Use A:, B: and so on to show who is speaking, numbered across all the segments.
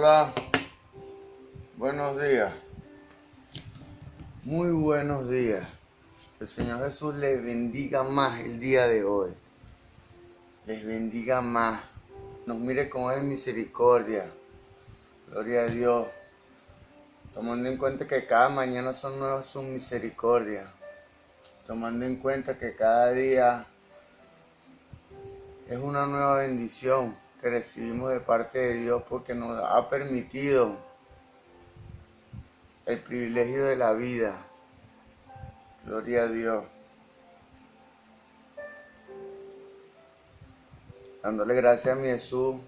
A: Hola, buenos días, muy buenos días. Que el Señor Jesús les bendiga más el día de hoy. Les bendiga más. Nos mire con es misericordia. Gloria a Dios. Tomando en cuenta que cada mañana son nuevas sus misericordias. Tomando en cuenta que cada día es una nueva bendición que recibimos de parte de Dios porque nos ha permitido el privilegio de la vida. Gloria a Dios. Dándole gracias a mi Jesús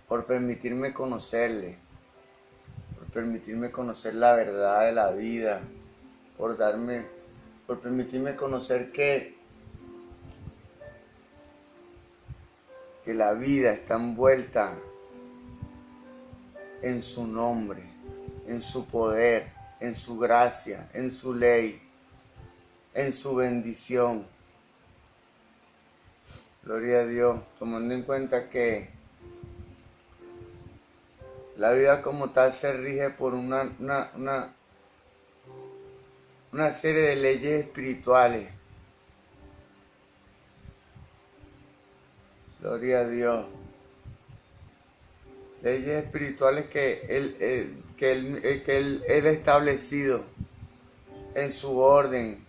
A: por permitirme conocerle, por permitirme conocer la verdad de la vida, por permitirme conocer que la vida está envuelta en su nombre, en su poder, en su gracia, en su ley, en su bendición. Gloria a Dios, tomando en cuenta que la vida como tal se rige por una serie de leyes espirituales. Gloria a Dios. Leyes espirituales que Él ha establecido en su orden,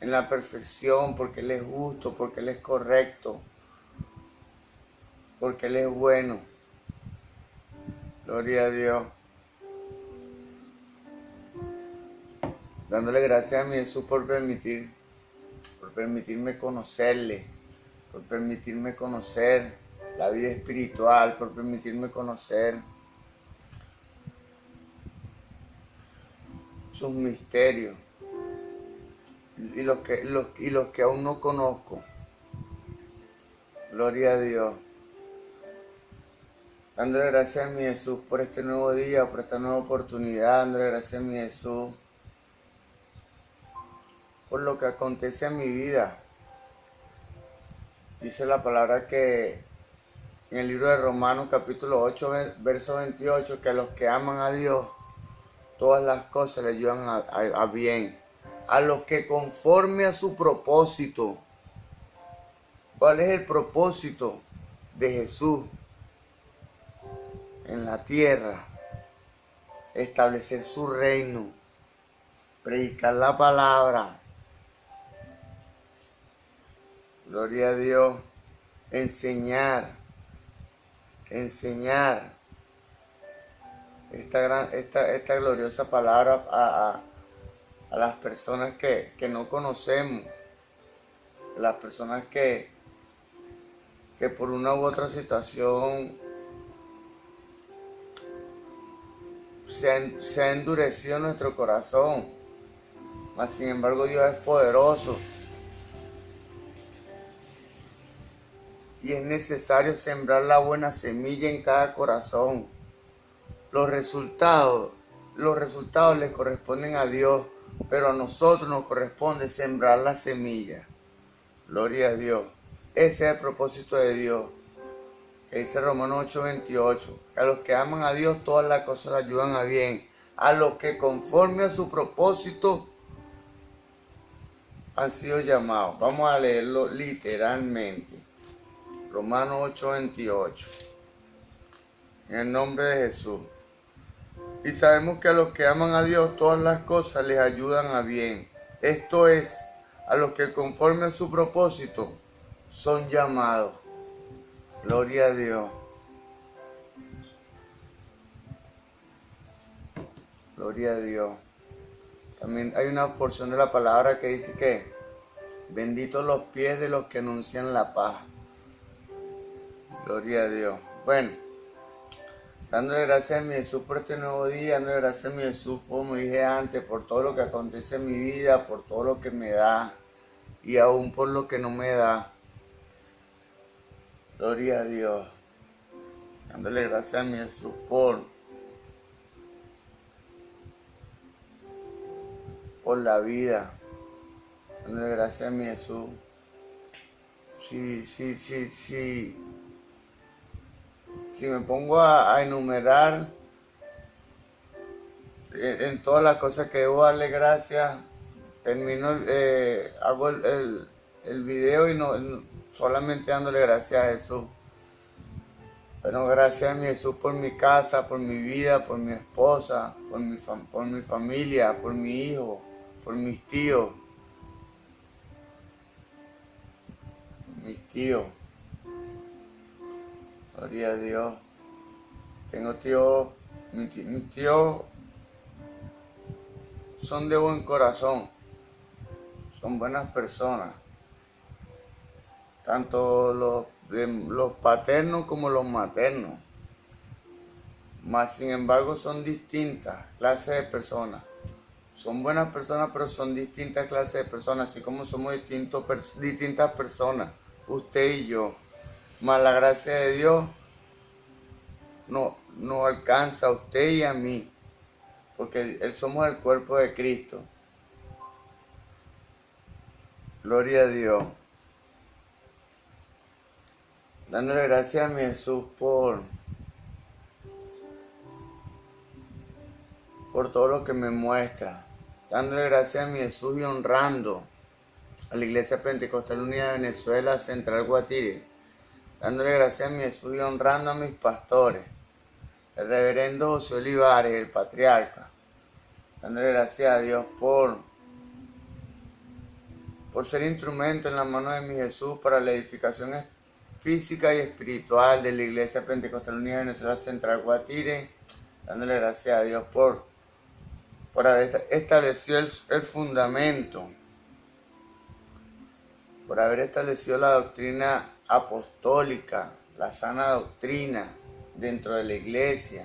A: en la perfección, porque Él es justo, porque Él es correcto, porque Él es bueno. Gloria a Dios. Dándole gracias a mi Jesús por permitirme conocerle, por permitirme conocer la vida espiritual, por permitirme conocer sus misterios y los que aún no conozco. Gloria a Dios. Dándole gracias a mi Jesús por este nuevo día, por esta nueva oportunidad. Dándole gracias a mi Jesús por lo que acontece en mi vida. Dice la palabra que en el libro de Romanos capítulo 8, verso 28, que a los que aman a Dios, todas las cosas le ayudan a bien. A los que conforme a su propósito. ¿Cuál es el propósito de Jesús en la tierra? Establecer su reino, predicar la palabra. Gloria a Dios. Enseñar esta gloriosa palabra a las personas que no conocemos, a las personas que por una u otra situación se ha endurecido nuestro corazón. Mas sin embargo Dios es poderoso y es necesario sembrar la buena semilla en cada corazón. Los resultados les corresponden a Dios, pero a nosotros nos corresponde sembrar la semilla. Gloria a Dios. Ese es el propósito de Dios. Que dice Romanos 8:28. A los que aman a Dios todas las cosas le ayudan a bien. A los que conforme a su propósito han sido llamados. Vamos a leerlo literalmente. Romanos 8:28. En el nombre de Jesús. Y sabemos que a los que aman a Dios todas las cosas les ayudan a bien. Esto es, a los que conforme a su propósito son llamados. Gloria a Dios. Gloria a Dios. También hay una porción de la palabra que dice que benditos los pies de los que anuncian la paz. Gloria a Dios. Bueno, dándole gracias a mi Jesús por este nuevo día, dándole gracias a mi Jesús, como dije antes, por todo lo que acontece en mi vida, por todo lo que me da y aún por lo que no me da. Gloria a Dios. Dándole gracias a mi Jesús por la vida. Dándole gracias a mi Jesús. si me pongo a enumerar en todas las cosas que debo darle gracias, hago el video y no solamente dándole gracias a Jesús. Pero gracias a mi Jesús por mi casa, por mi vida, por mi esposa, por mi familia, por mi hijo, por mis tíos. Gloria a Dios. Tengo tíos, mis tíos son de buen corazón, son buenas personas. Tanto los paternos como los maternos. Mas sin embargo son distintas clases de personas. Son buenas personas, pero son distintas clases de personas, así como somos distintas personas, usted y yo. Mas la gracia de Dios no alcanza a usted y a mí, porque somos el cuerpo de Cristo. Gloria a Dios. Dándole gracias a mi Jesús por todo lo que me muestra. Dándole gracias a mi Jesús y honrando a la Iglesia Pentecostal Unida de Venezuela, Central Guatire. Dándole gracias a mi Jesús y honrando a mis pastores, el reverendo José Olivares, el patriarca. Dándole gracias a Dios por ser instrumento en la mano de mi Jesús para la edificación física y espiritual de la Iglesia Pentecostal Unida de Venezuela, Central Guatire. Dándole gracias a Dios por haber establecido el fundamento, por haber establecido la doctrina apostólica, la sana doctrina dentro de la iglesia.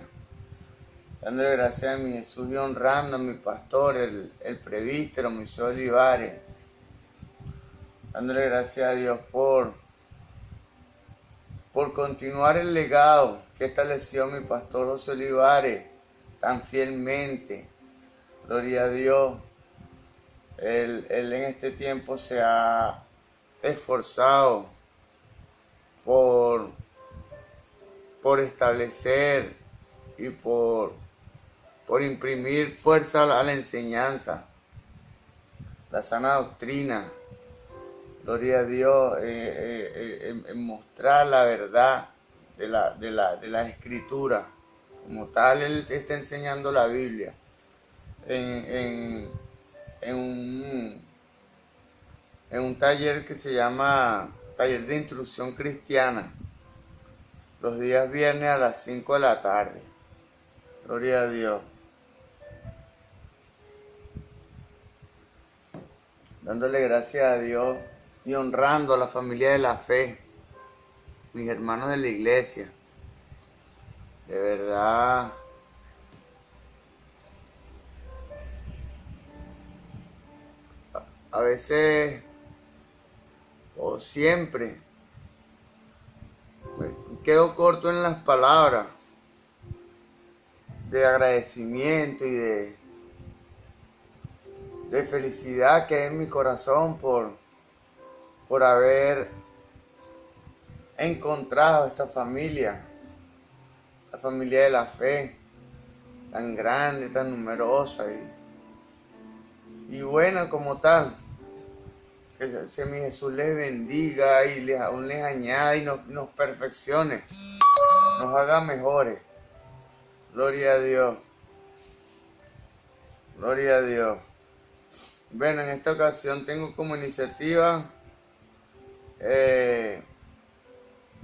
A: Dándole gracias a mi Jesús y honrando a mi pastor, el presbítero Moisés Olivares. Dándole gracias a Dios por continuar el legado que estableció mi pastor José Olivares tan fielmente. Gloria a Dios. Él en este tiempo se ha esforzado por establecer y por imprimir fuerza a la enseñanza, la sana doctrina. Gloria a Dios, en mostrar la verdad de la Escritura. Como tal, él está enseñando la Biblia en un taller que se llama Taller de Instrucción Cristiana, los días viernes a las 5 de la tarde. Gloria a Dios. Dándole gracias a Dios y honrando a la familia de la fe, mis hermanos de la iglesia. De verdad, a veces o siempre me quedo corto en las palabras de agradecimiento y de felicidad que hay en mi corazón por haber encontrado esta familia de la fe, tan grande, tan numerosa y buena como tal. Que mi Jesús les bendiga y aún les añada y nos perfeccione, nos haga mejores. Gloria a Dios. Gloria a Dios. Bueno, en esta ocasión tengo como iniciativa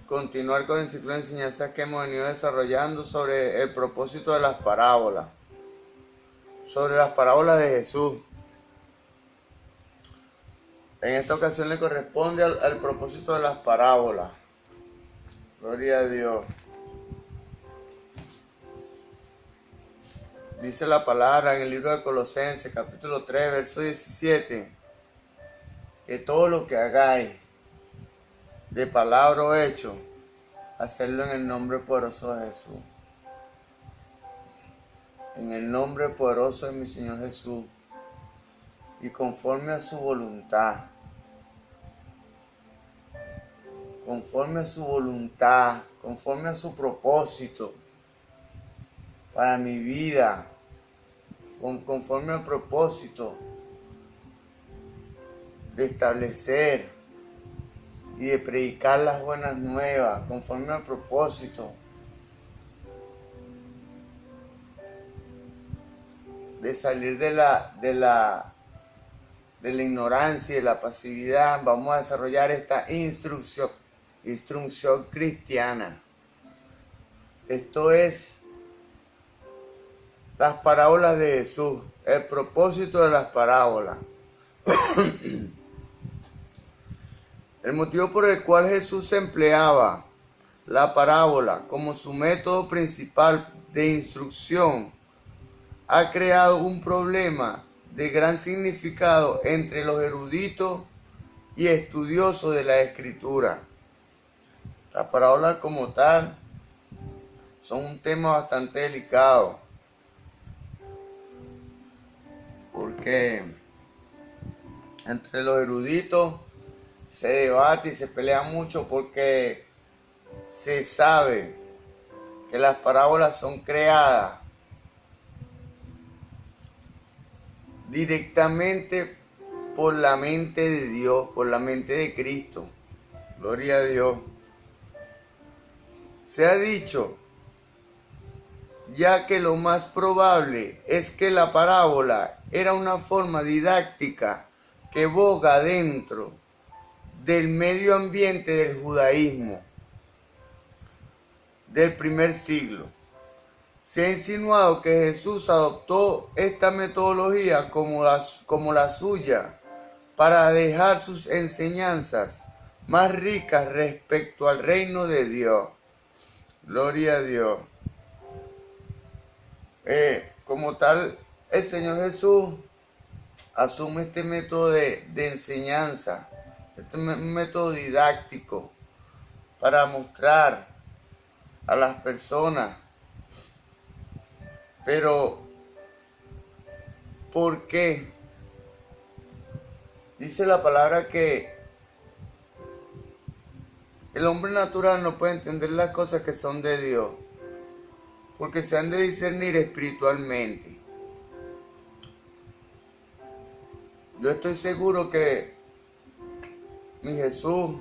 A: continuar con el ciclo de enseñanzas que hemos venido desarrollando sobre el propósito de las parábolas, sobre las parábolas de Jesús. En esta ocasión le corresponde al propósito de las parábolas. Gloria a Dios. Dice la palabra en el libro de Colosenses, capítulo 3, verso 17, que todo lo que hagáis, de palabra o hecho, hacerlo en el nombre poderoso de Jesús. En el nombre poderoso de mi Señor Jesús y conforme a su voluntad. Conforme a su voluntad, conforme a su propósito para mi vida, conforme al propósito de establecer y de predicar las buenas nuevas, conforme al propósito de salir de la ignorancia y de la pasividad. Vamos a desarrollar esta instrucción cristiana. Esto es las parábolas de Jesús, el propósito de las parábolas. El motivo por el cual Jesús empleaba la parábola como su método principal de instrucción ha creado un problema de gran significado entre los eruditos y estudiosos de la Escritura. Las parábolas como tal son un tema bastante delicado, porque entre los eruditos se debate y se pelea mucho porque se sabe que las parábolas son creadas directamente por la mente de Dios, por la mente de Cristo. Gloria a Dios. Se ha dicho ya que lo más probable es que la parábola era una forma didáctica que boga dentro del medio ambiente del judaísmo del primer siglo. Se ha insinuado que Jesús adoptó esta metodología como la suya para dejar sus enseñanzas más ricas respecto al reino de Dios. Gloria a Dios. Como tal, el Señor Jesús asume este método de enseñanza, este método didáctico para mostrar a las personas. Pero, ¿por qué? Dice la palabra que el hombre natural no puede entender las cosas que son de Dios, porque se han de discernir espiritualmente. Yo estoy seguro que mi Jesús,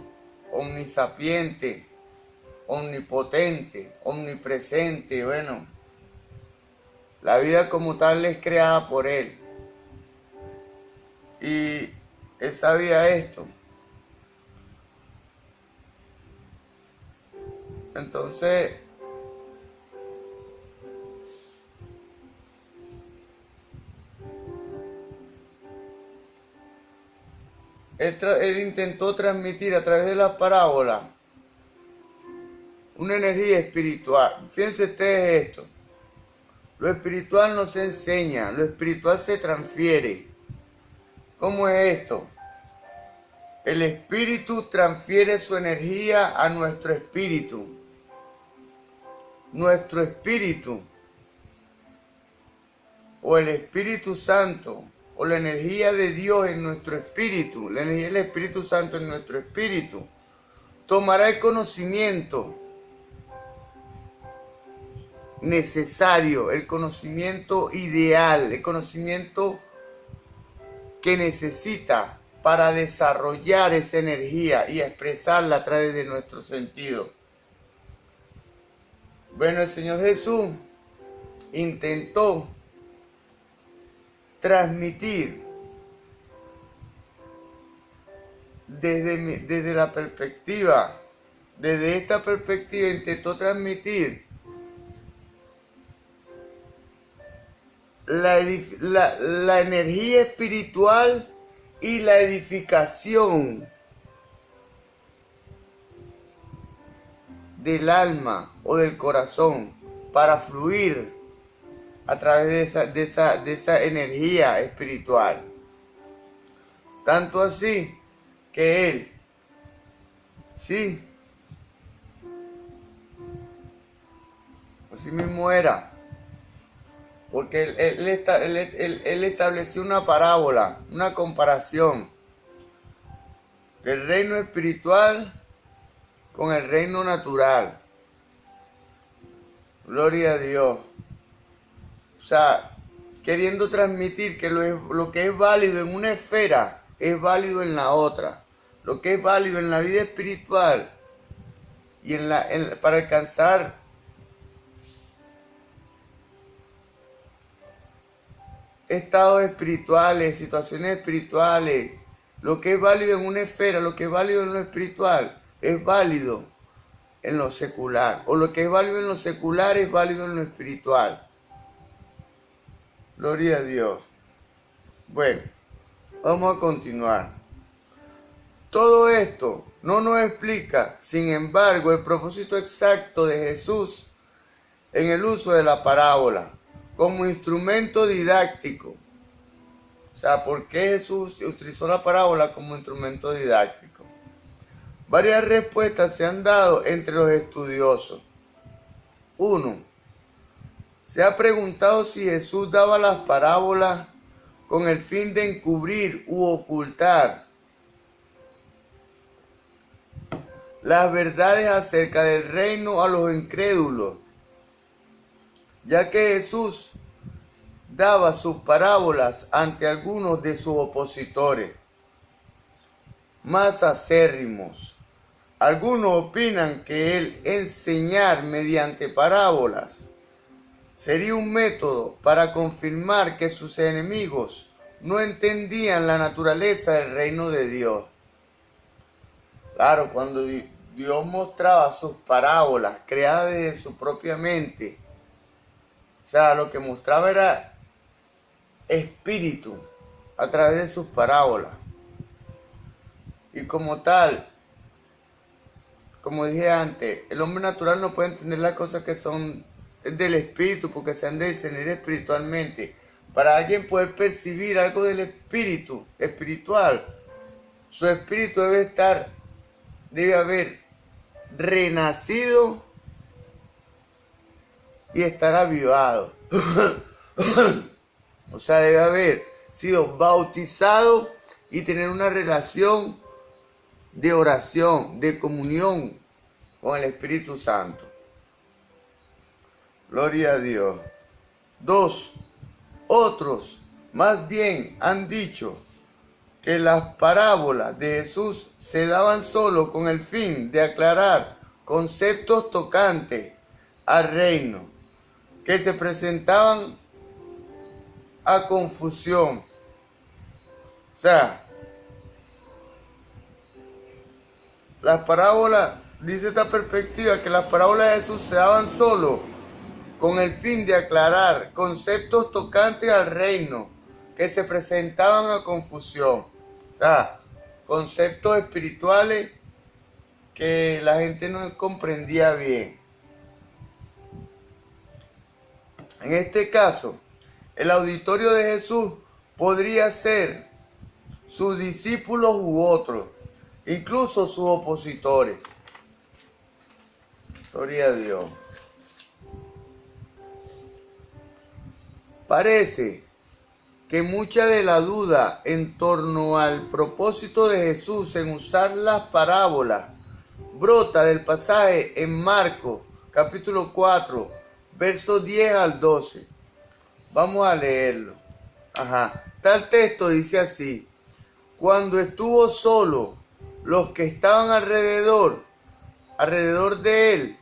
A: omnisapiente, omnipotente, omnipresente, bueno, la vida como tal es creada por Él. Y Él sabía esto. Entonces, Él intentó transmitir a través de la parábola una energía espiritual. Fíjense ustedes esto. Lo espiritual no se enseña, lo espiritual se transfiere. ¿Cómo es esto? El espíritu transfiere su energía a nuestro espíritu. Nuestro espíritu, o el Espíritu Santo, o la energía de Dios en nuestro espíritu, la energía del Espíritu Santo en nuestro espíritu, tomará el conocimiento necesario, el conocimiento ideal, el conocimiento que necesita para desarrollar esa energía y expresarla a través de nuestro sentido. Bueno, el Señor Jesús intentó transmitir desde la perspectiva, desde esta perspectiva intentó transmitir la energía espiritual y la edificación del alma o del corazón para fluir a través de esa energía espiritual. Tanto así que Él, sí, así mismo era, porque él estableció una parábola, una comparación del reino espiritual con el reino natural. Gloria a Dios. O sea, queriendo transmitir que lo que es válido en una esfera es válido en la otra. Lo que es válido en la vida espiritual y para alcanzar estados espirituales, situaciones espirituales, lo que es válido en una esfera, lo que es válido en lo espiritual, es válido en lo secular. O lo que es válido en lo secular es válido en lo espiritual. Gloria a Dios. Bueno, vamos a continuar. Todo esto no nos explica, sin embargo, el propósito exacto de Jesús en el uso de la parábola como instrumento didáctico. O sea, ¿por qué Jesús utilizó la parábola como instrumento didáctico? Varias respuestas se han dado entre los estudiosos. 1. Se ha preguntado si Jesús daba las parábolas con el fin de encubrir u ocultar las verdades acerca del reino a los incrédulos, ya que Jesús daba sus parábolas ante algunos de sus opositores más acérrimos. Algunos opinan que el enseñar mediante parábolas sería un método para confirmar que sus enemigos no entendían la naturaleza del reino de Dios. Claro, cuando Dios mostraba sus parábolas creadas de su propia mente, o sea, lo que mostraba era espíritu a través de sus parábolas. Y como tal, como dije antes, el hombre natural no puede entender las cosas que son del espíritu porque se han de discernir espiritualmente. Para alguien poder percibir algo del espíritu espiritual, su espíritu debe haber renacido y estar avivado. O sea, debe haber sido bautizado y tener una relación de oración, de comunión con el Espíritu Santo. Gloria a Dios. 2. Otros, más bien, han dicho que las parábolas de Jesús se daban solo con el fin de aclarar conceptos tocantes al reino, que se presentaban a confusión. O sea, las parábolas, dice esta perspectiva, que las parábolas de Jesús se daban solo con el fin de aclarar conceptos tocantes al reino que se presentaban a confusión. O sea, conceptos espirituales que la gente no comprendía bien. En este caso, el auditorio de Jesús podría ser sus discípulos u otros, incluso sus opositores. Gloria a Dios. Parece que mucha de la duda en torno al propósito de Jesús en usar las parábolas brota del pasaje en Marcos capítulo 4, versos 10 al 12. Vamos a leerlo. Tal texto dice así: cuando estuvo solo, los que estaban alrededor de él,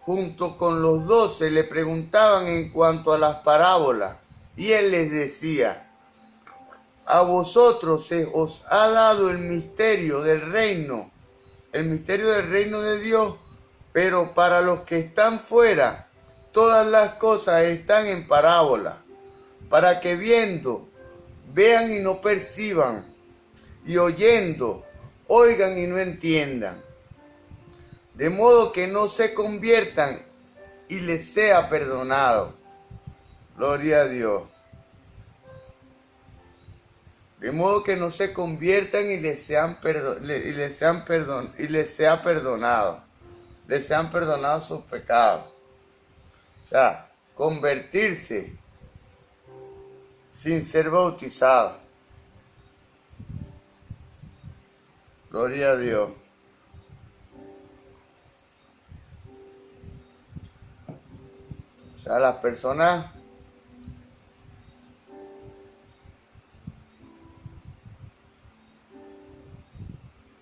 A: junto con los 12, le preguntaban en cuanto a las parábolas, y él les decía: a vosotros se os ha dado el misterio del reino de Dios, pero para los que están fuera, todas las cosas están en parábola, para que viendo, vean y no perciban, y oyendo, oigan y no entiendan, de modo que no se conviertan y les sea perdonado. Gloria a Dios. De modo que no se conviertan y les sea perdonado. Les sean perdonados sus pecados. O sea, convertirse sin ser bautizado. Gloria a Dios. sea, las personas,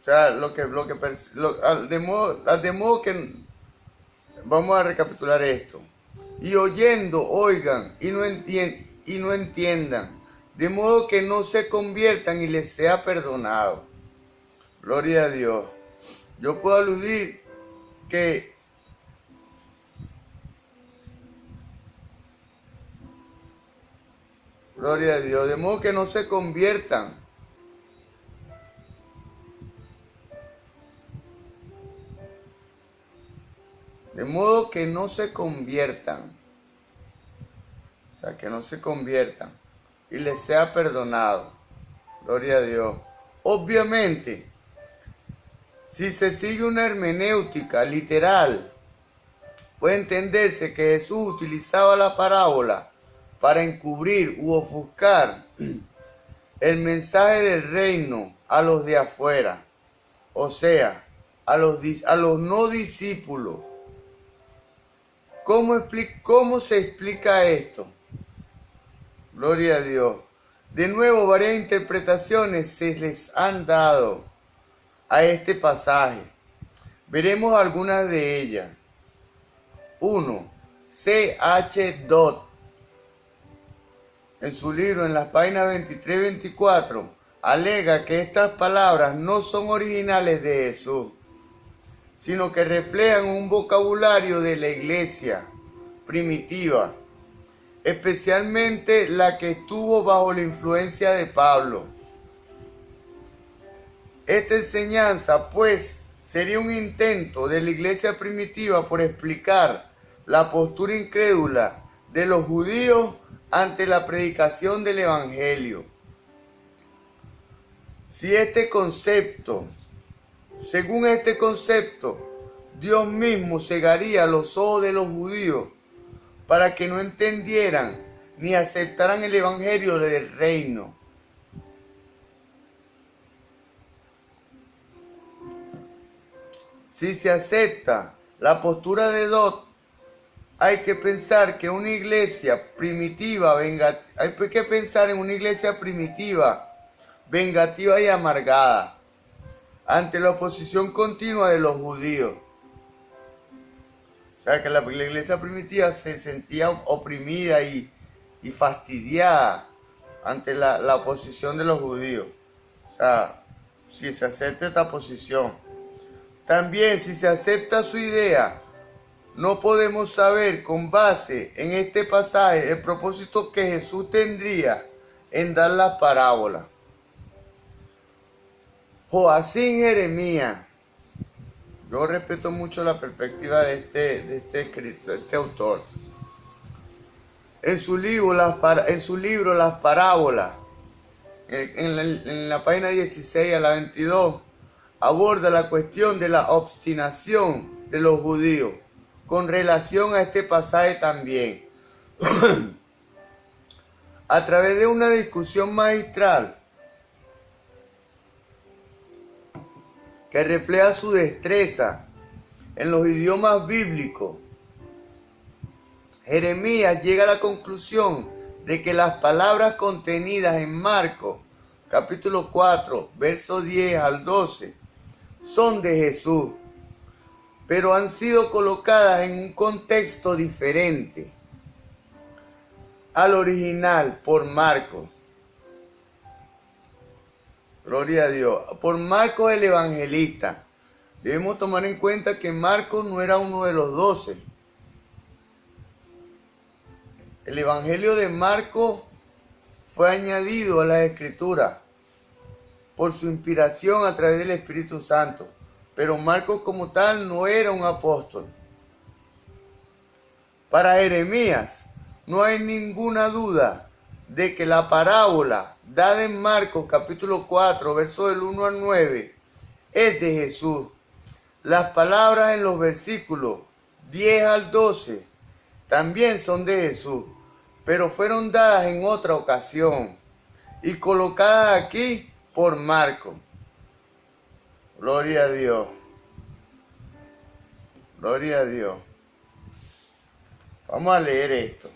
A: o sea, de modo que, vamos a recapitular esto. Y oyendo, oigan, y no entiendan, de modo que no se conviertan y les sea perdonado. Gloria a Dios. Yo puedo aludir que gloria a Dios, de modo que no se conviertan. De modo que no se conviertan. O sea, que no se conviertan y les sea perdonado. Gloria a Dios. Obviamente, si se sigue una hermenéutica literal, puede entenderse que Jesús utilizaba la parábola para encubrir u ofuscar el mensaje del reino a los de afuera, o sea, a los no discípulos. ¿Cómo se explica esto? Gloria a Dios. De nuevo, varias interpretaciones se les han dado a este pasaje. Veremos algunas de ellas. 1. C.H. Dodd, en su libro en las páginas 23 y 24, alega que estas palabras no son originales de Jesús, sino que reflejan un vocabulario de la iglesia primitiva, especialmente la que estuvo bajo la influencia de Pablo. Esta enseñanza, pues, sería un intento de la iglesia primitiva por explicar la postura incrédula de los judíos ante la predicación del Evangelio. Según este concepto, Dios mismo cegaría los ojos de los judíos para que no entendieran ni aceptaran el Evangelio del reino. Si se acepta la postura de Dodd, hay que pensar en una iglesia primitiva, vengativa y amargada, ante la oposición continua de los judíos. O sea, que la iglesia primitiva se sentía oprimida y fastidiada ante la oposición de los judíos. O sea, si se acepta esta posición. También, si se acepta su idea, no podemos saber con base en este pasaje el propósito que Jesús tendría en dar la parábola. Joacim Jeremías. Yo respeto mucho la perspectiva de este autor. En su libro Las Parábolas, en la página 16 a la 22, aborda la cuestión de la obstinación de los judíos con relación a este pasaje también. A través de una discusión magistral que refleja su destreza en los idiomas bíblicos, Jeremías llega a la conclusión de que las palabras contenidas en Marcos, capítulo 4, versos 10 al 12, son de Jesús, pero han sido colocadas en un contexto diferente al original por Marcos. Gloria a Dios. Por Marcos el evangelista. Debemos tomar en cuenta que Marcos no era uno de los 12. El evangelio de Marcos fue añadido a la Escritura por su inspiración a través del Espíritu Santo. Pero Marcos como tal no era un apóstol. Para Jeremías no hay ninguna duda de que la parábola dada en Marcos capítulo 4, versos del 1 al 9, es de Jesús. Las palabras en los versículos 10 al 12 también son de Jesús, pero fueron dadas en otra ocasión y colocadas aquí por Marcos. Gloria a Dios. Gloria a Dios. Vamos a leer esto.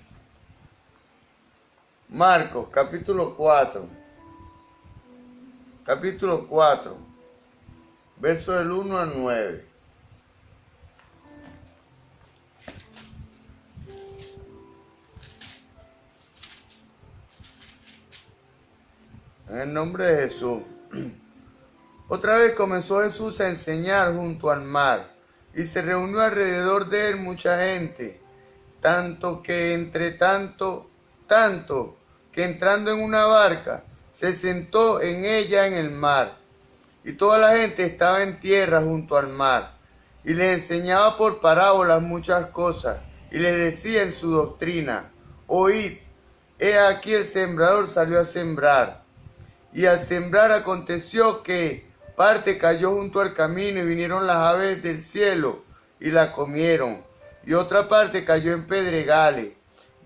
A: Marcos, capítulo 4. Capítulo 4, verso del 1 al 9. En el nombre de Jesús. Otra vez comenzó Jesús a enseñar junto al mar, y se reunió alrededor de él mucha gente, tanto que entrando en una barca, se sentó en ella en el mar, y toda la gente estaba en tierra junto al mar, y les enseñaba por parábolas muchas cosas, y les decía en su doctrina: oíd, he aquí el sembrador salió a sembrar. Y al sembrar aconteció que parte cayó junto al camino, y vinieron las aves del cielo y la comieron. Y otra parte cayó en pedregales,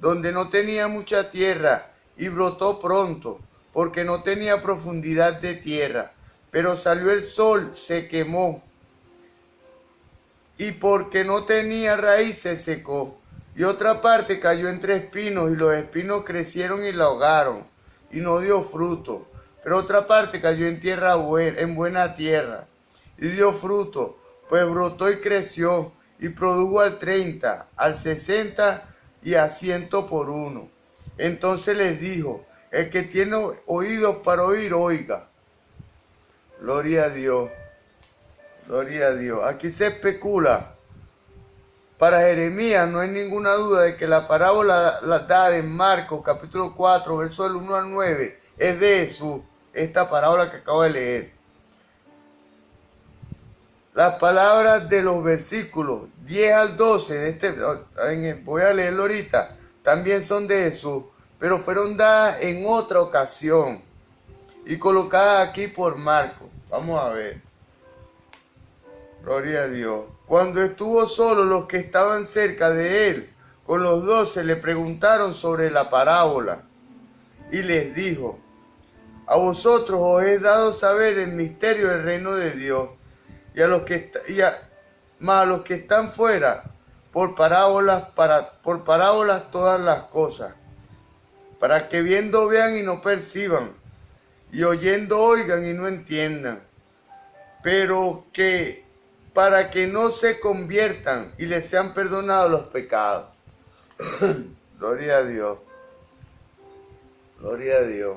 A: donde no tenía mucha tierra, y brotó pronto, porque no tenía profundidad de tierra. Pero salió el sol, se quemó, y porque no tenía raíz se secó. Y otra parte cayó entre espinos, y los espinos crecieron y la ahogaron, y no dio fruto. Pero otra parte cayó en buena tierra, y dio fruto, pues brotó y creció, y produjo al 30, al 60 y a 100 por uno. Entonces les dijo: el que tiene oídos para oír, oiga. Gloria a Dios, gloria a Dios. Aquí se especula. Para Jeremías no hay ninguna duda de que la parábola dada en Marcos capítulo 4, verso del 1 al 9, es de Jesús. Esta parábola que acabo de leer. Las palabras de los versículos 10 al 12 voy a leerlo ahorita, también son de Jesús, pero fueron dadas en otra ocasión y colocadas aquí por Marcos. Vamos a ver. Gloria a Dios. Cuando estuvo solo, los que estaban cerca de él con los 12 le preguntaron sobre la parábola, y les dijo: a vosotros os he dado saber el misterio del reino de Dios, y a los que están fuera, por parábolas todas las cosas, para que viendo vean y no perciban, y oyendo oigan y no entiendan, pero que para que no se conviertan y les sean perdonados los pecados. Gloria a Dios. Gloria a Dios.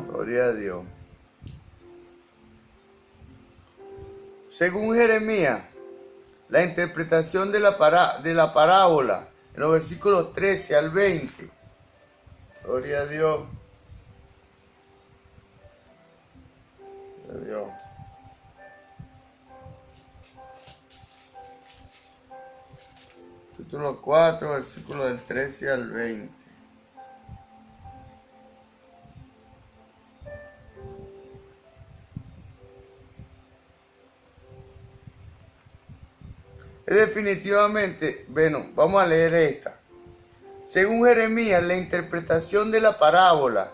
A: Gloria a Dios. Según Jeremías, la interpretación de la parábola en los versículos 13 al 20. Gloria a Dios. Gloria a Dios. Capítulo 4, versículos del 13 al 20. Es definitivamente, bueno, vamos a leer esta. Según Jeremías, la interpretación de la parábola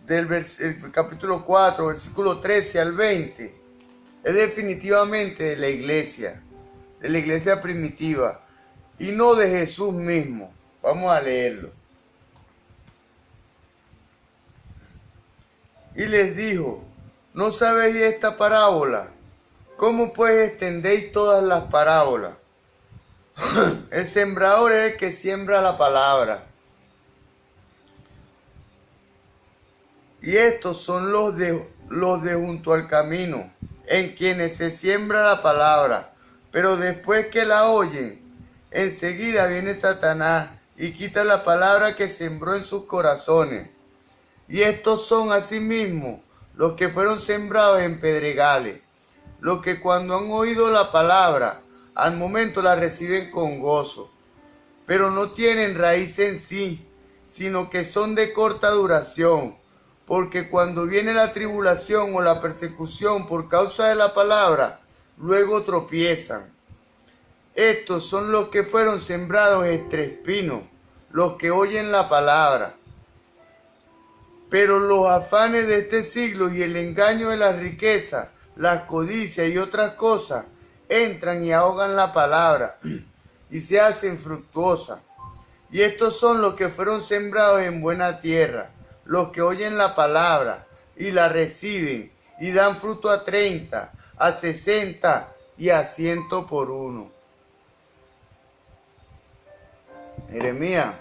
A: el capítulo 4, versículo 13 al 20, es definitivamente de la iglesia primitiva, y no de Jesús mismo. Vamos a leerlo. Y les dijo: ¿no sabéis esta parábola? ¿Cómo pues extendéis todas las parábolas? El sembrador es el que siembra la palabra. Y estos son los de junto al camino, en quienes se siembra la palabra. Pero después que la oyen, enseguida viene Satanás y quita la palabra que sembró en sus corazones. Y estos son asimismo los que fueron sembrados en pedregales, los que cuando han oído la palabra, al momento la reciben con gozo, pero no tienen raíz en sí, sino que son de corta duración, porque cuando viene la tribulación o la persecución por causa de la palabra, luego tropiezan. Estos son los que fueron sembrados entre espinos, los que oyen la palabra, Pero los afanes de este siglo y el engaño de la riqueza, la codicia y otras cosas entran y ahogan la palabra y se hacen fructuosa. Y estos son los que fueron sembrados en buena tierra, los que oyen la palabra y la reciben y dan fruto a 30, a 60 y a 100 por uno. Jeremías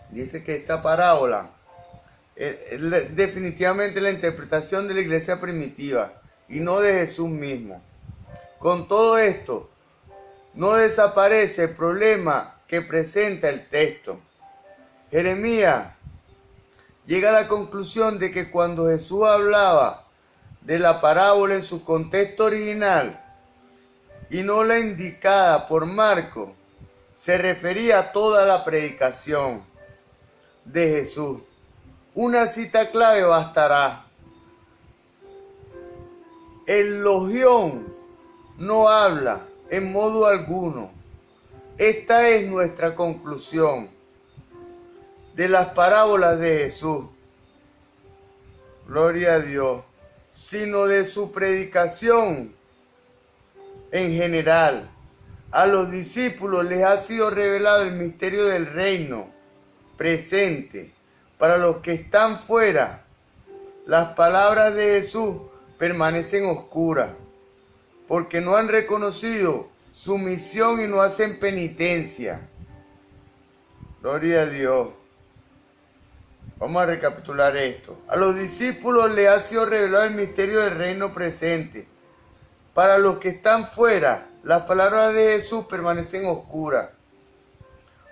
A: dice que esta parábola es definitivamente la interpretación de la iglesia primitiva y no de Jesús mismo. Con todo esto, no desaparece el problema que presenta el texto. Jeremías llega a la conclusión de que cuando Jesús hablaba de la parábola en su contexto original y no la indicada por Marcos, se refería a toda la predicación de Jesús. Una cita clave bastará. El logión no habla en modo alguno. Esta es nuestra conclusión de las parábolas de Jesús. Gloria a Dios. Sino de su predicación en general. A los discípulos les ha sido revelado el misterio del reino presente. Para los que están fuera, las palabras de Jesús permanecen oscuras, porque no han reconocido su misión y no hacen penitencia. Gloria a Dios. Vamos a recapitular esto. A los discípulos les ha sido revelado el misterio del reino presente. Para los que están fuera, las palabras de Jesús permanecen oscuras,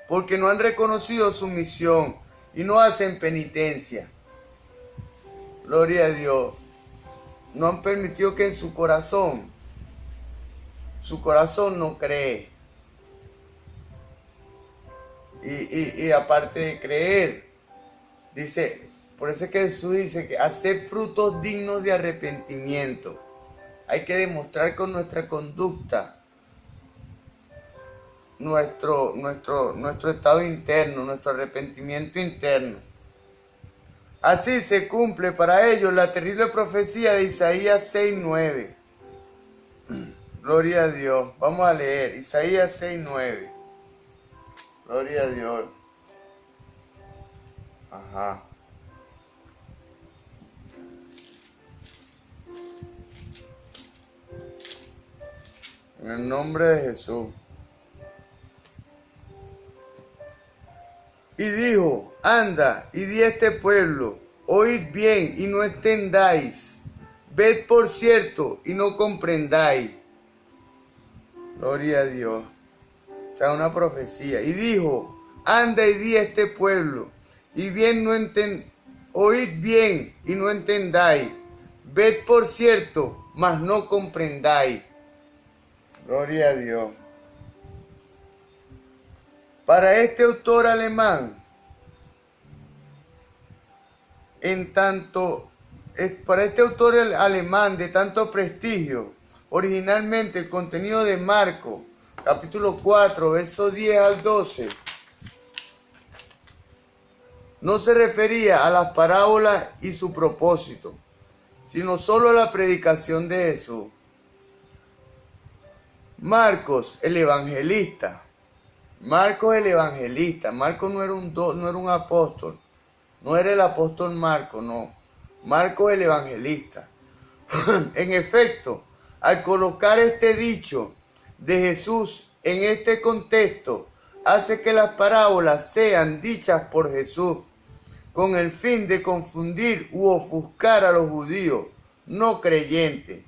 A: porque no han reconocido su misión y no hacen penitencia. Gloria a Dios. No han permitido que en su corazón no cree. Y aparte de creer, dice, por eso es que Jesús dice que hacer frutos dignos de arrepentimiento. Hay que demostrar con nuestra conducta nuestro estado interno, nuestro arrepentimiento interno. Así se cumple para ellos la terrible profecía de Isaías 6:9. Gloria a Dios. Vamos a leer Isaías 6:9. Gloria a Dios. Ajá. En el nombre de Jesús. Y dijo, anda y di a este pueblo, oíd bien y no entendáis, ved por cierto y no comprendáis. Gloria a Dios. O sea, una profecía. Y dijo, anda y di a este pueblo, y bien oíd bien y no entendáis, ved por cierto, mas no comprendáis. Gloria a Dios. Para este autor alemán, de tanto prestigio, originalmente el contenido de Marcos, capítulo 4, versos 10 al 12, no se refería a las parábolas y su propósito, sino solo a la predicación de Jesús. Marcos, el evangelista, Marcos no era un apóstol, no era el apóstol Marcos, no. Marcos el evangelista. En efecto, al colocar este dicho de Jesús en este contexto, hace que las parábolas sean dichas por Jesús, con el fin de confundir u ofuscar a los judíos no creyentes.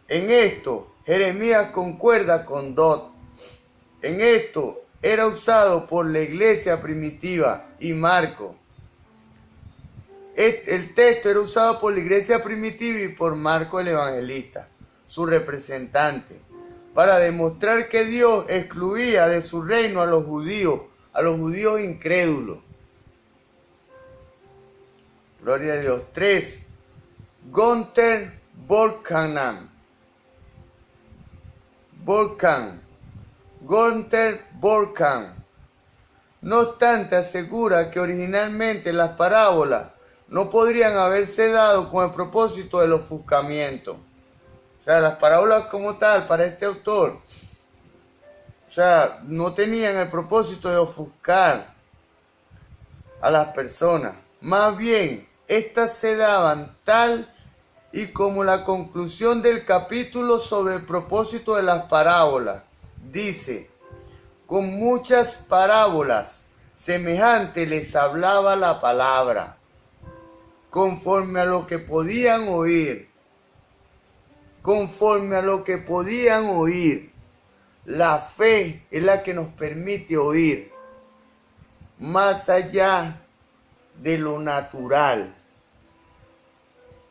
A: En esto, Jeremías concuerda con Dodd. En esto era usado por la iglesia primitiva y Marcos. El texto era usado por la iglesia primitiva y por Marcos el evangelista, su representante, para demostrar que Dios excluía de su reino a los judíos incrédulos. Gloria a Dios. 3. Gunther Volkan. Gunther Volkan No obstante, asegura que originalmente las parábolas no podrían haberse dado con el propósito del ofuscamiento. O sea, las parábolas como tal, para este autor, o sea, no tenían el propósito de ofuscar a las personas. Más bien, estas se daban tal y como la conclusión del capítulo sobre el propósito de las parábolas. Dice, con muchas parábolas semejantes les hablaba la palabra, conforme a lo que podían oír. Conforme a lo que podían oír. La fe es la que nos permite oír más allá de lo natural.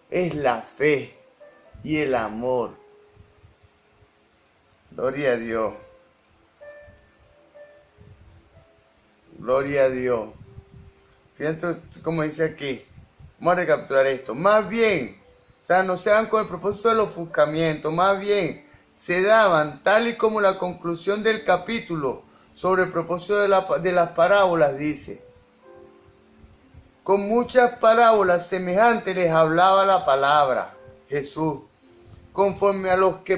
A: Es la fe y el amor. Gloria a Dios. Gloria a Dios. Fíjense como dice aquí. Vamos a recapitular esto. Más bien, o sea, no se dan con el propósito del ofuscamiento. Más bien, se daban tal y como la conclusión del capítulo sobre el propósito de las parábolas dice. Con muchas parábolas semejantes les hablaba la palabra, Jesús, conforme a lo que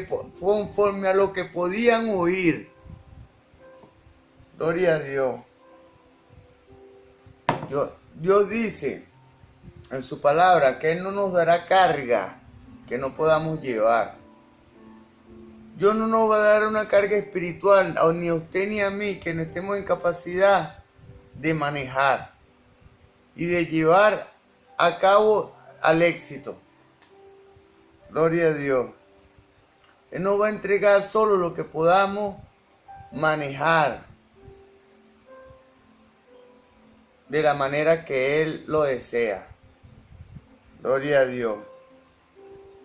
A: podían oír. Gloria a Dios. Dios dice en su palabra que Él no nos dará carga que no podamos llevar. Dios no nos va a dar una carga espiritual, ni a usted ni a mí, que no estemos en capacidad de manejar y de llevar a cabo al éxito. Gloria a Dios. Él nos va a entregar solo lo que podamos manejar de la manera que Él lo desea. Gloria a Dios.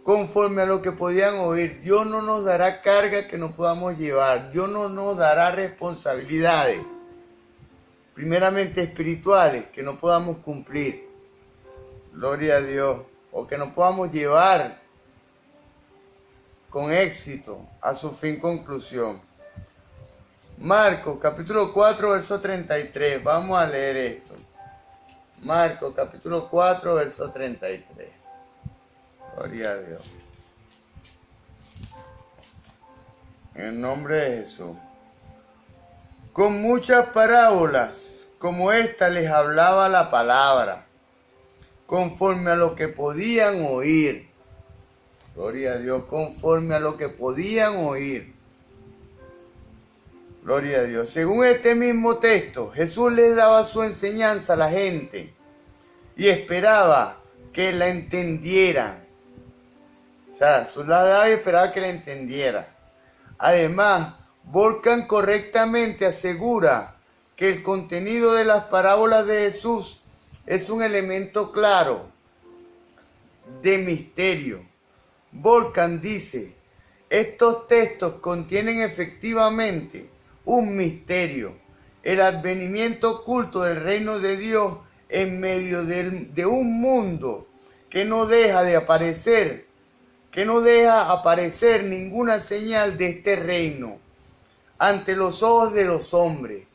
A: Conforme a lo que podían oír, Dios no nos dará carga que no podamos llevar. Dios no nos dará responsabilidades, primeramente espirituales, que no podamos cumplir. Gloria a Dios. O que no podamos llevar con éxito a su fin conclusión. Marcos capítulo 4 verso 33. Vamos a leer esto. Marcos capítulo 4 verso 33. Gloria a Dios. En el nombre de Jesús. Con muchas parábolas como esta les hablaba la palabra, conforme a lo que podían oír. Gloria a Dios, conforme a lo que podían oír. Gloria a Dios. Según este mismo texto, Jesús les daba su enseñanza a la gente y esperaba que la entendieran. O sea, Jesús la daba y esperaba que la entendiera. Además, Volcan correctamente asegura que el contenido de las parábolas de Jesús es un elemento claro de misterio. Volcan dice, estos textos contienen efectivamente un misterio, el advenimiento oculto del reino de Dios en medio de un mundo que no deja aparecer ninguna señal de este reino ante los ojos de los hombres.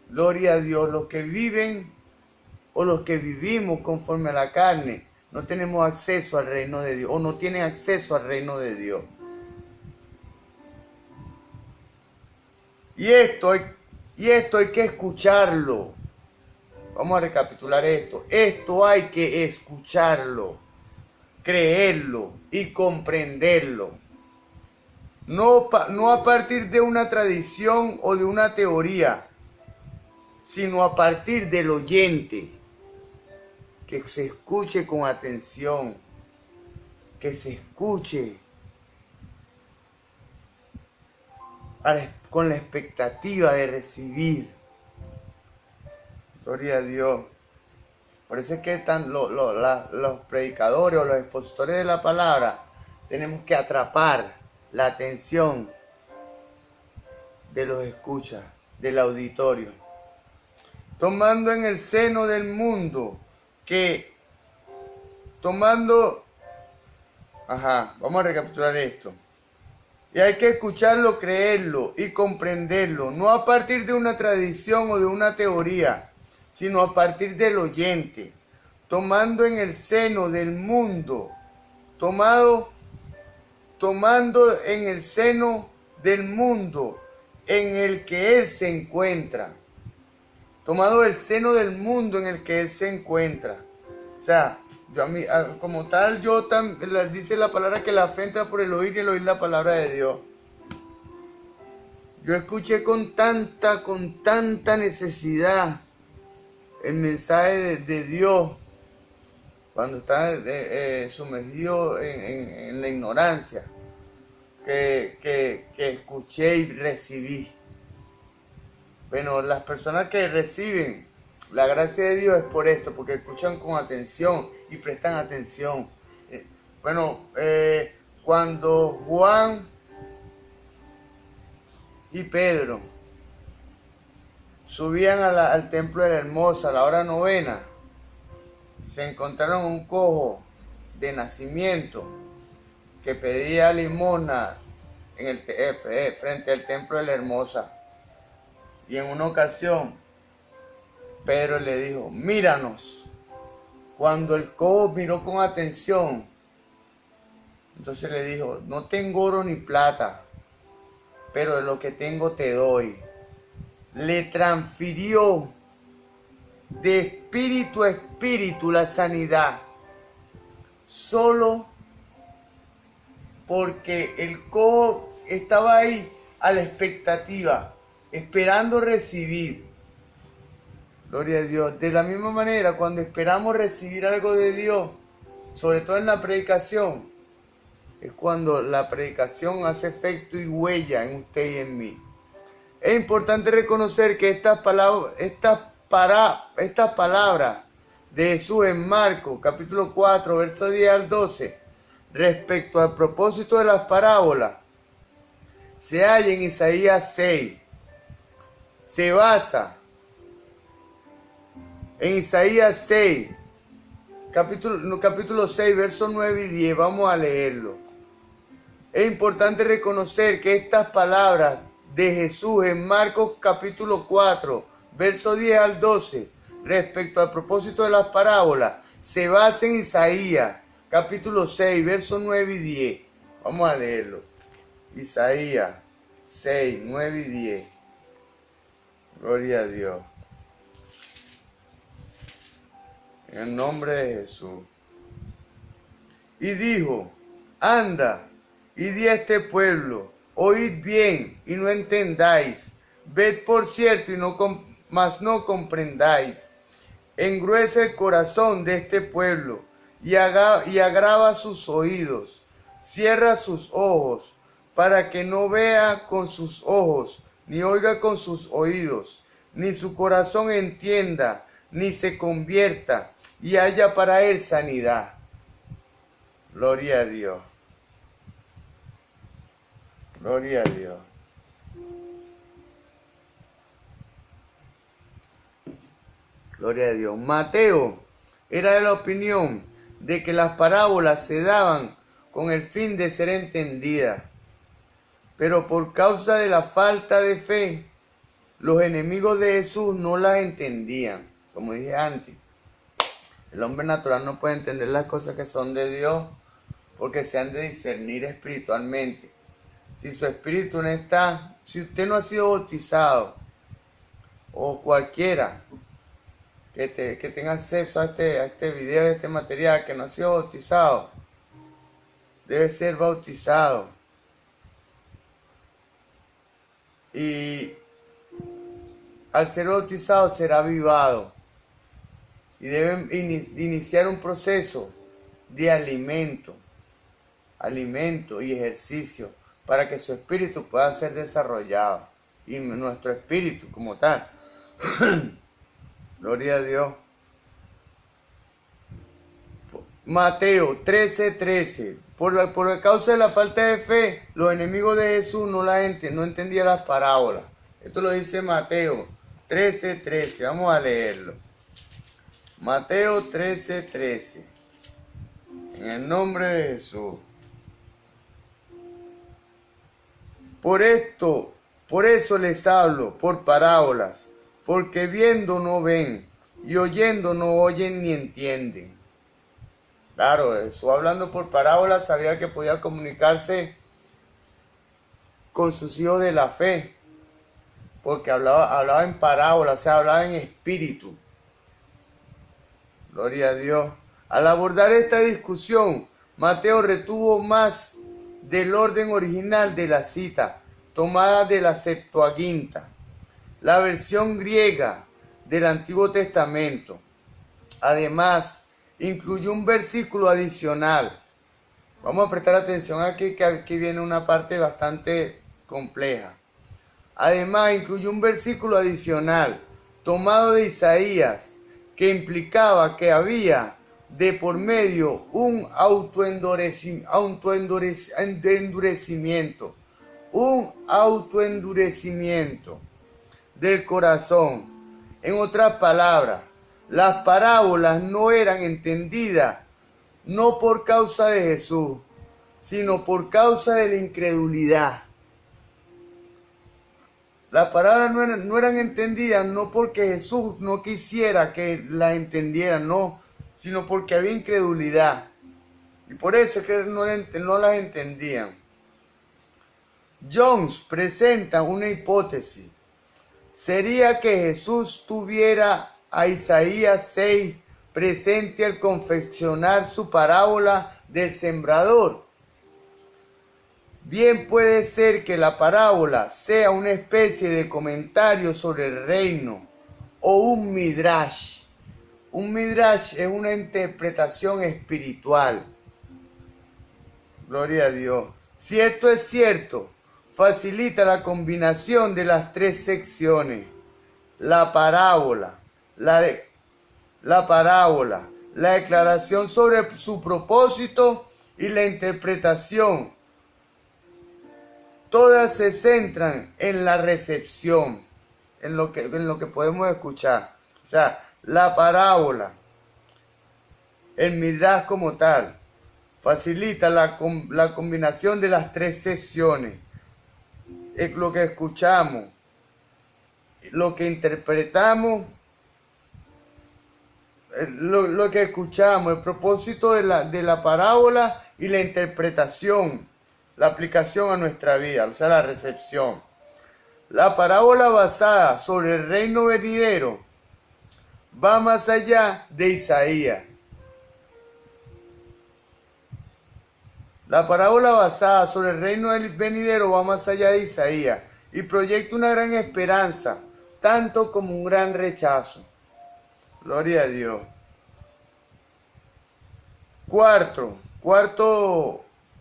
A: Gloria a Dios. Los que viven o los que vivimos conforme a la carne no tenemos acceso al reino de Dios o no tienen acceso al reino de Dios. Y esto hay que escucharlo. Vamos a recapitular esto. Esto hay que escucharlo, creerlo y comprenderlo. No a partir de una tradición o de una teoría, sino a partir del oyente. Que se escuche con atención, que se escuche con la expectativa de recibir. Gloria a Dios. Por eso es que los predicadores o los expositores de la palabra tenemos que atrapar la atención de los escuchas, del auditorio. Tomando en el seno del mundo vamos a recapitular esto. Y hay que escucharlo, creerlo y comprenderlo, no a partir de una tradición o de una teoría, sino a partir del oyente, tomando en el seno del mundo, tomando en el seno del mundo en el que él se encuentra, tomado el seno del mundo en el que él se encuentra. O sea, como tal, dice la palabra que la fe entra por el oír y el oír la palabra de Dios. Yo escuché con tanta necesidad el mensaje de Dios cuando estaba sumergido en la ignorancia, que escuché y recibí. Bueno, las personas que reciben la gracia de Dios es por esto, porque escuchan con atención y prestan atención. Cuando Juan y Pedro subían al templo de la Hermosa a la hora novena, se encontraron un cojo de nacimiento que pedía limosna frente al templo de la Hermosa. Y en una ocasión, Pedro le dijo, míranos. Cuando el cojo miró con atención, entonces le dijo, no tengo oro ni plata, pero de lo que tengo te doy. Le transfirió de espíritu a espíritu la sanidad, solo porque el cojo estaba ahí a la expectativa, esperando recibir. Gloria a Dios. De la misma manera, cuando esperamos recibir algo de Dios, sobre todo en la predicación, es cuando la predicación hace efecto y huella en usted y en mí. Es importante reconocer que estas palabras de Jesús en Marcos, capítulo 4, versos 10 al 12, respecto al propósito de las parábolas, se halla en Isaías 6. Se basa en Isaías 6, capítulo 6, versos 9 y 10. Vamos a leerlo. Es importante reconocer que estas palabras de Jesús en Marcos capítulo 4, versos 10 al 12, respecto al propósito de las parábolas, se basa en Isaías capítulo 6, versos 9 y 10. Vamos a leerlo. Isaías 6, 9 y 10. Gloria a Dios. En el nombre de Jesús. Y dijo, anda y di a este pueblo, oíd bien y no entendáis, ved por cierto mas no comprendáis. Engruesa el corazón de este pueblo y agrava sus oídos, cierra sus ojos, para que no vea con sus ojos, ni oiga con sus oídos, ni su corazón entienda, ni se convierta, y haya para él sanidad. Gloria a Dios. Gloria a Dios. Gloria a Dios. Mateo era de la opinión de que las parábolas se daban con el fin de ser entendidas, pero por causa de la falta de fe, los enemigos de Jesús no las entendían. Como dije antes, el hombre natural no puede entender las cosas que son de Dios porque se han de discernir espiritualmente. Si su espíritu no está, si usted no ha sido bautizado, o cualquiera que tenga acceso a este video, a este material, que no ha sido bautizado, debe ser bautizado. Y al ser bautizado será avivado. Y deben iniciar un proceso de alimento y ejercicio para que su espíritu pueda ser desarrollado. Y nuestro espíritu como tal. Gloria a Dios. Mateo 13:13. Por la causa de la falta de fe, los enemigos de Jesús no entendían las parábolas. Esto lo dice Mateo 13:13. Vamos a leerlo. Mateo 13:13. En el nombre de Jesús. Por eso les hablo por parábolas, porque viendo no ven, y oyendo no oyen ni entienden. Claro, Jesús hablando por parábolas sabía que podía comunicarse con sus hijos de la fe, porque hablaba en parábolas, o sea, hablaba en espíritu. Gloria a Dios. Al abordar esta discusión, Mateo retuvo más del orden original de la cita, tomada de la Septuaginta, la versión griega del Antiguo Testamento. Además, incluyó un versículo adicional. Vamos a prestar atención aquí, que aquí viene una parte bastante compleja. Además, incluyó un versículo adicional tomado de Isaías, que implicaba que había de por medio un autoendurecimiento del corazón. En otras palabras, las parábolas no eran entendidas no por causa de Jesús, sino por causa de la incredulidad. Las parábolas no eran entendidas no porque Jesús no quisiera que las entendieran, no, sino porque había incredulidad. Y por eso es que no las entendían. Jones presenta una hipótesis. Sería que Jesús tuviera a Isaías 6 presente al confeccionar su parábola del sembrador. Bien puede ser que la parábola sea una especie de comentario sobre el reino o un midrash. Un midrash es una interpretación espiritual. Gloria a Dios. Si esto es cierto, facilita la combinación de las tres secciones. La parábola, la declaración sobre su propósito y la interpretación. Todas se centran en la recepción, en lo que podemos escuchar. O sea, la parábola, el midrash como tal, facilita la combinación de las tres secciones. Es lo que escuchamos, lo que interpretamos, lo que escuchamos, el propósito de la parábola y la interpretación, la aplicación a nuestra vida, o sea, la recepción. La parábola basada sobre el reino venidero va más allá de Isaías. La parábola basada sobre el reino venidero va más allá de Isaías y proyecta una gran esperanza, tanto como un gran rechazo. Gloria a Dios.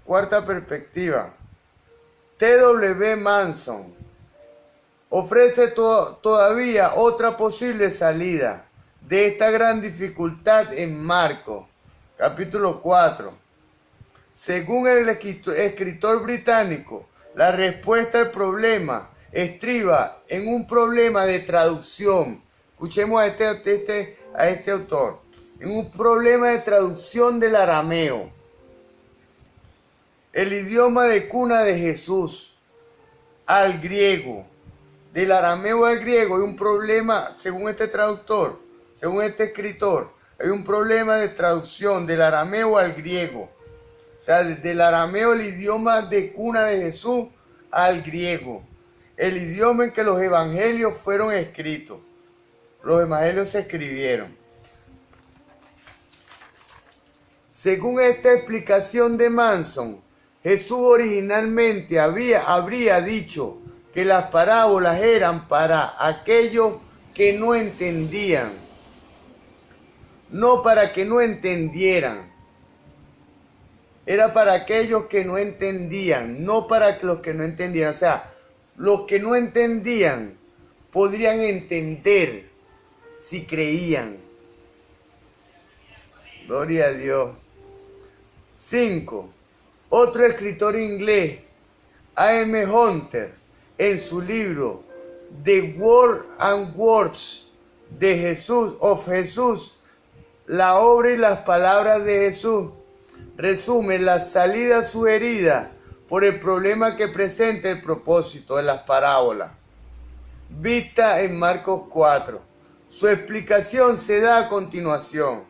A: Cuarta perspectiva. T.W. Manson ofrece todavía otra posible salida de esta gran dificultad en Marcos, capítulo 4. Según el escritor británico, la respuesta al problema estriba en un problema de traducción. Escuchemos a este autor. En un problema de traducción del arameo, el idioma de cuna de Jesús, al griego. Del arameo al griego hay un problema, según este traductor, según este escritor, hay un problema de traducción del arameo al griego. O sea, del arameo, el idioma de cuna de Jesús, al griego. El idioma en que los evangelios fueron escritos. Los evangelios se escribieron. Según esta explicación de Manson, Jesús originalmente habría dicho que las parábolas eran para aquellos que no entendían, no para que no entendieran. Era para aquellos que no entendían, no para los que no entendían. O sea, los que no entendían podrían entender si creían. Gloria a Dios. 5. Otro escritor inglés, A.M. Hunter, en su libro The Word and Words de Jesús, la obra y las palabras de Jesús, resume la salida sugerida por el problema que presenta el propósito de las parábolas, vista en Marcos 4. Su explicación se da a continuación.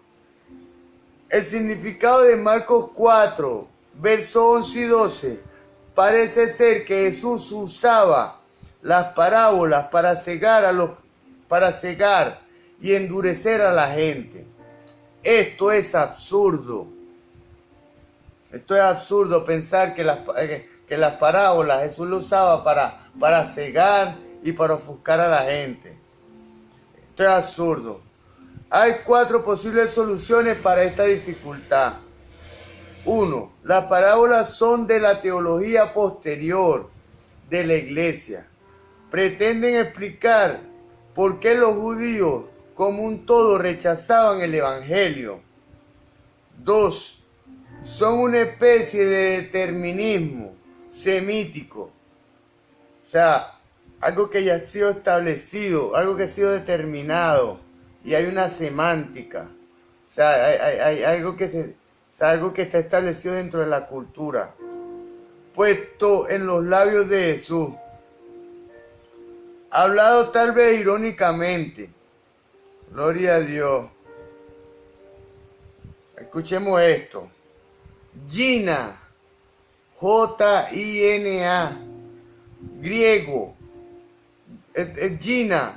A: El significado de Marcos 4, versos 11 y 12, parece ser que Jesús usaba las parábolas para cegar y endurecer a la gente. Esto es absurdo. Esto es absurdo pensar que las parábolas Jesús lo usaba para cegar y para ofuscar a la gente. Esto es absurdo. Hay 4 posibles soluciones para esta dificultad. 1. Las parábolas son de la teología posterior de la iglesia. Pretenden explicar por qué los judíos como un todo rechazaban el evangelio. 2. Son una especie de determinismo semítico. O sea, algo que ya ha sido establecido, algo que ha sido determinado. Y hay una semántica. O sea, hay algo que está establecido dentro de la cultura, puesto en los labios de Jesús, hablado tal vez irónicamente. Gloria a Dios. Escuchemos esto. Gina, J-I-N-A, griego. Gina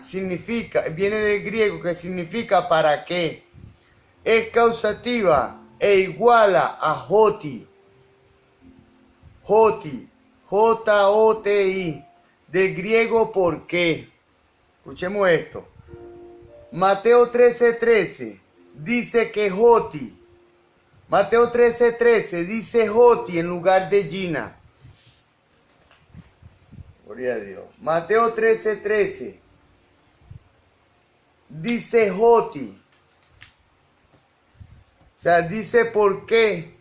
A: viene del griego que significa para qué. Es causativa e iguala a Joti. Joti, J-O-T-I, del griego por qué. Escuchemos esto. Mateo 13:13 dice que Joti. Mateo 13:13 dice Joti en lugar de Gina. Gloria a Dios. Mateo 13:13 dice Joti. O sea, dice por qué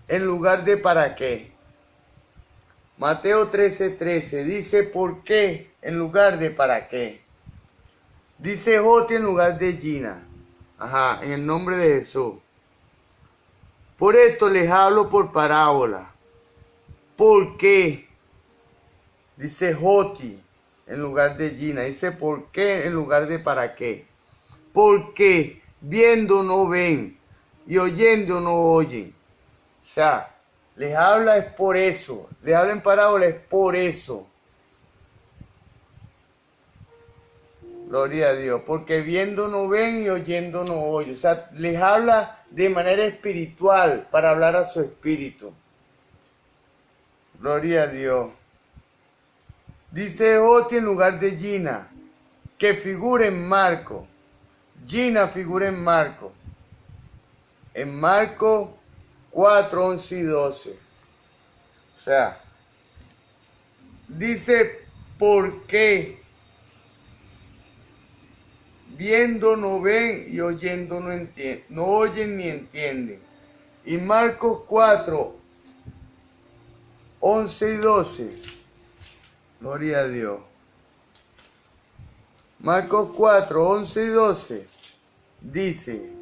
A: en lugar de para qué. Mateo 13:13 dice por qué en lugar de para qué. Dice Joti en lugar de Gina. Ajá, en el nombre de Jesús. Por esto les hablo por parábola. ¿Por qué? Dice Joti en lugar de Gina. Dice por qué en lugar de para qué. Porque viendo no ven y oyendo no oyen. O sea, les habla es por eso. Les habla en parábola es por eso. Gloria a Dios. Porque viendo no ven y oyendo no oyen. O sea, les habla de manera espiritual para hablar a su espíritu. Gloria a Dios. Dice Joti en lugar de Gina, que figura en Marco. Gina figura en Marco. En Marco 4, 11 y 12. O sea, dice por qué. Viendo no ven y oyendo no entienden. No oyen ni entienden. Y Marcos 4, 11 y 12. Gloria a Dios. Marcos 4, 11 y 12 dice: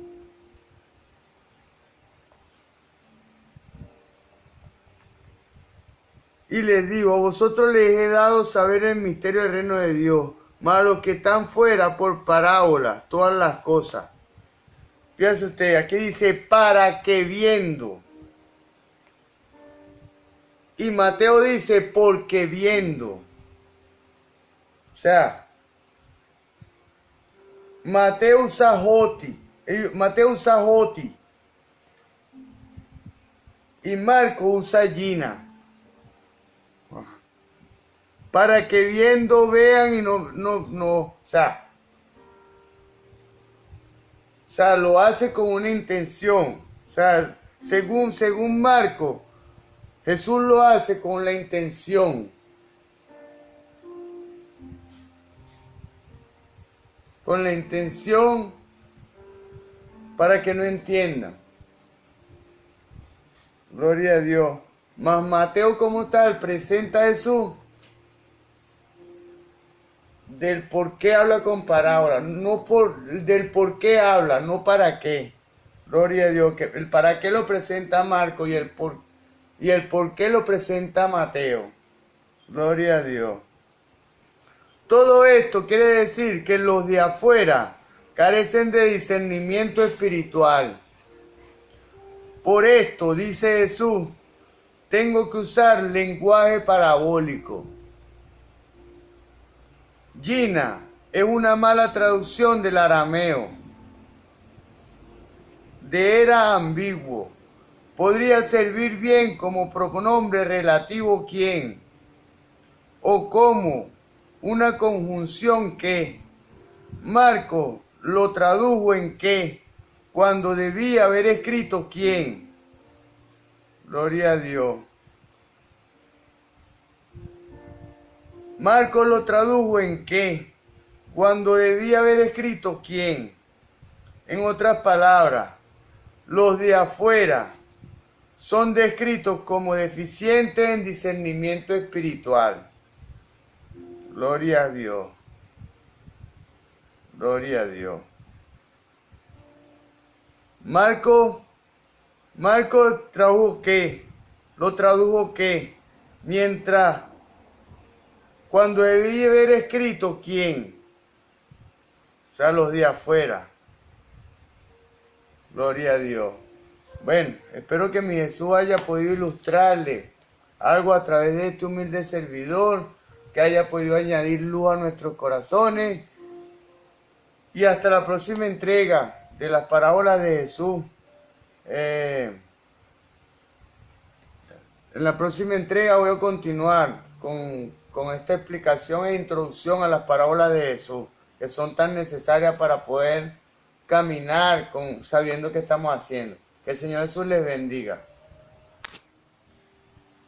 A: y les digo, a vosotros les he dado saber el misterio del reino de Dios, mas a los que están fuera por parábolas, todas las cosas. Fíjense usted, aquí dice para que viendo. Y Mateo dice porque viendo. O sea, Mateo usa Joti. Y Marco usa Gina. Para que viendo vean y o sea, lo hace con una intención. O sea, según Marco, Jesús lo hace con la intención. Con la intención para que no entiendan. Gloria a Dios. Mas Mateo como tal presenta a Jesús del por qué habla con parábola, del por qué habla, no para qué. Gloria a Dios, que el para qué lo presenta Marco y el y el por qué lo presenta Mateo. Gloria a Dios. Todo esto quiere decir que los de afuera carecen de discernimiento espiritual. Por esto, dice Jesús, tengo que usar lenguaje parabólico. Gina es una mala traducción del arameo. De era ambiguo. Podría servir bien como pronombre relativo quién, o como una conjunción que. Marco lo tradujo en qué, cuando debía haber escrito quién. Gloria a Dios. Marco lo tradujo en qué, cuando debía haber escrito quién. En otras palabras, los de afuera son descritos como deficientes en discernimiento espiritual. Gloria a Dios. Gloria a Dios. Marco tradujo qué, lo tradujo qué, mientras cuando debía haber escrito quién, o sea, los de afuera. Gloria a Dios. Bueno, espero que mi Jesús haya podido ilustrarle algo a través de este humilde servidor, que haya podido añadir luz a nuestros corazones. Y hasta la próxima entrega de las parábolas de Jesús. En la próxima entrega voy a continuar con esta explicación e introducción a las parábolas de Jesús, que son tan necesarias para poder caminar sabiendo qué estamos haciendo. Que el Señor Jesús les bendiga.